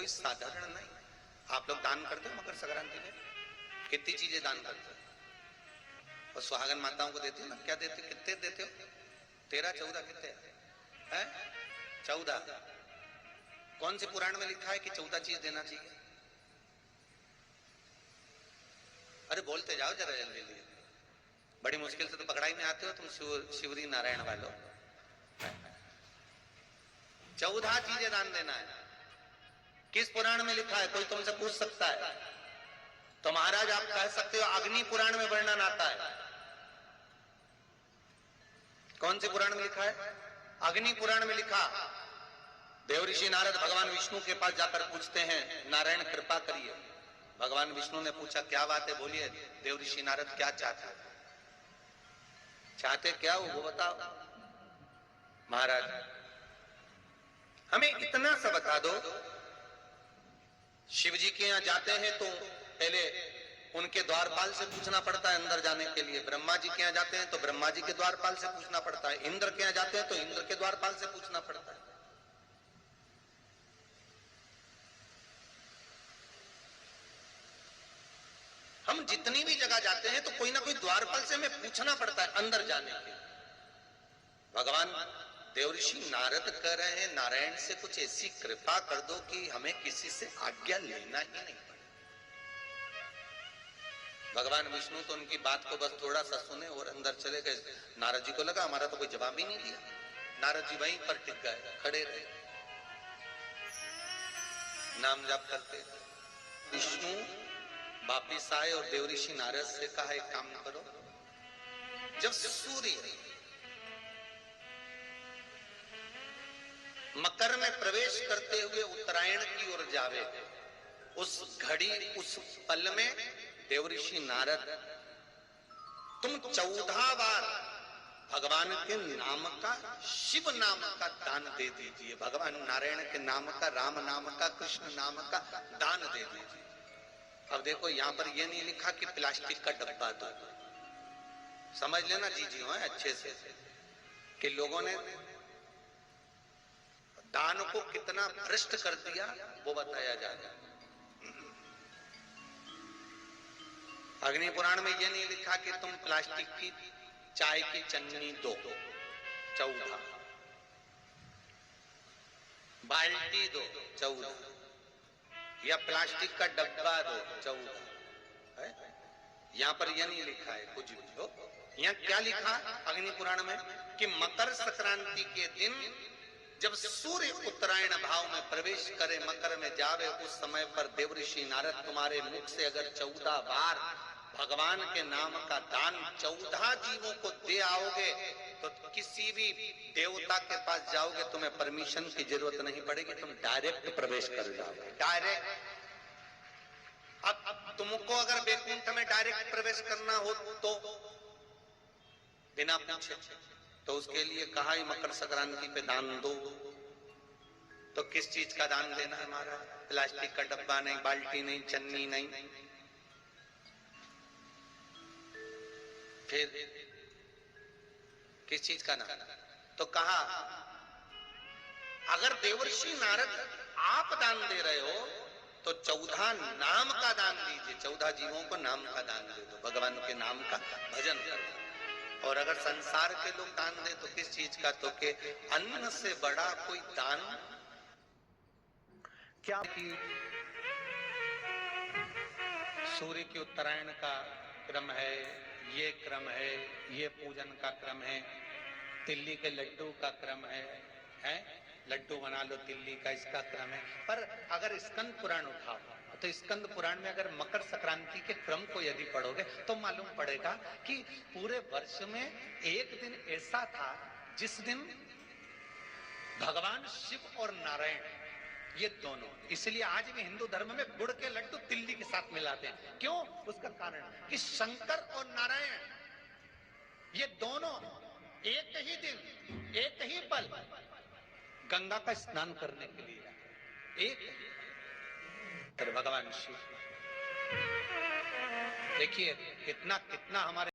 कोई साधारण नहीं। आप लोग दान करते हो मकर संक्रांति में? कितनी चीजें दान करते हो? और सुहागन माताओं को देते हो ना, क्या देते हो? कितने देते हो? 13 14 कितने हैं? 14। कौन से पुराण में लिखा है कि 14 चीज देना चाहिए? अरे बोलते जाओ जरा जल्दी जल्दी, बड़ी मुश्किल से तो पकड़ाई में आते हो तुम शिवरी नारायण वालों। 14 चीजें दान देना है। किस पुराण में लिखा है? कोई तुमसे पूछ सकता है तो महाराज आप कह सकते हो अग्नि पुराण में वर्णन आता है। कौन से पुराण में लिखा है? अग्नि पुराण में लिखा। देवऋषि नारद भगवान विष्णु के पास जाकर पूछते हैं, नारायण कृपा करिए। भगवान विष्णु ने पूछा क्या बात है, बोलिए। देवऋषि नारद क्या चाहते चाहते क्या हो वो बताओ। महाराज हमें इतना सा बता दो, शिव जी के यहां जाते हैं तो पहले उनके द्वारपाल से पूछना पड़ता है अंदर जाने के लिए। ब्रह्मा जी के यहां जाते हैं तो ब्रह्मा जी के द्वारपाल से पूछना पड़ता है। इंद्र के यहां जाते हैं तो इंद्र के द्वारपाल से पूछना पड़ता है। हम जितनी भी जगह जाते हैं तो कोई ना कोई द्वारपाल से हमें पूछना पड़ता है अंदर जाने के लिए। भगवान देवऋषि नारद कह रहे हैं नारायण से कुछ ऐसी कृपा कर दो कि हमें किसी से आज्ञा लेना ही नहीं पड़े। भगवान विष्णु तो उनकी बात को बस थोड़ा सा सुने और अंदर चले गए। नारद जी को लगा हमारा तो कोई जवाब ही नहीं दिया। नारद जी वहीं पर टिक गए, खड़े रहे, नाम जाप करते। विष्णु वापिस आए और देवऋषि नारद से कहा एक काम करो, जब सूर्य मकर में प्रवेश करते हुए उत्तरायण की ओर जावे, उस घड़ी उस पल में देवऋषि नारद तुम 14 बार भगवान के नाम का, शिव नाम का दान दे दीजिए। भगवान नारायण के नाम का, राम नाम का, कृष्ण नाम का दान दे दीजिए। अब देखो यहां पर यह नहीं लिखा कि प्लास्टिक का डब्बा दो। समझ लेना जी है अच्छे से कि लोगों ने दान को कितना भ्रष्ट कर दिया वो बताया जाएगा। अग्नि पुराण में यह नहीं लिखा कि तुम प्लास्टिक की चाय की चन्नी दो 14, बाल्टी दो 14, या प्लास्टिक का डब्बा दो 14। यहां पर यह नहीं लिखा है कुछ भी हो। यहां क्या लिखा अग्नि पुराण में कि मकर संक्रांति के दिन जब सूर्य उत्तरायण भाव में प्रवेश करे, मकर में जावे, उस समय पर देवऋषि नारद तुम्हारे मुख से अगर 14 बार भगवान के नाम का दान 14 जीवों को दे आओगे तो किसी भी देवता के पास जाओगे तुम्हें परमिशन की जरूरत नहीं पड़ेगी, तुम डायरेक्ट प्रवेश कर जाओगे। डायरेक्ट। अब तुमको अगर वैकुंठ में डायरेक्ट प्रवेश करना हो तो बिना पूछे, तो उसके लिए कहा ही मकर संक्रांति पे दान दो। तो किस चीज का दान देना है हमारा? प्लास्टिक का डब्बा नहीं, बाल्टी नहीं, चन्नी नहीं, फिर किस चीज का नाम? तो कहा अगर देवर्षि नारद आप दान दे रहे हो तो 14 नाम का दान दीजिए। 14 जीवों को नाम का दान दे दो, भगवान के नाम का भजन करो। और अगर संसार के लोग दान दे तो किस चीज का? तो के अन्न से बड़ा कोई दान क्या? कि सूर्य के उत्तरायण का क्रम है, ये क्रम है, ये पूजन का क्रम है, तिल्ली के लड्डू का क्रम है? लड्डू बना लो तिल्ली का, इसका क्रम है। पर अगर स्कंद पुराण उठाओ तो स्कंद पुराण में अगर मकर संक्रांति के क्रम को यदि पढ़ोगे तो मालूम पड़ेगा कि पूरे वर्ष में एक दिन ऐसा था जिस दिन भगवान शिव और नारायण ये दोनों, इसलिए आज भी हिंदू धर्म में गुड़ के लड्डू तिल्ली के साथ मिलाते हैं। क्यों? उसका कारण कि शंकर और नारायण ये दोनों एक ही दिन, एक ही पल गंगा का स्नान करने के लिए एक भगवान शिव। देखिए कितना कितना हमारे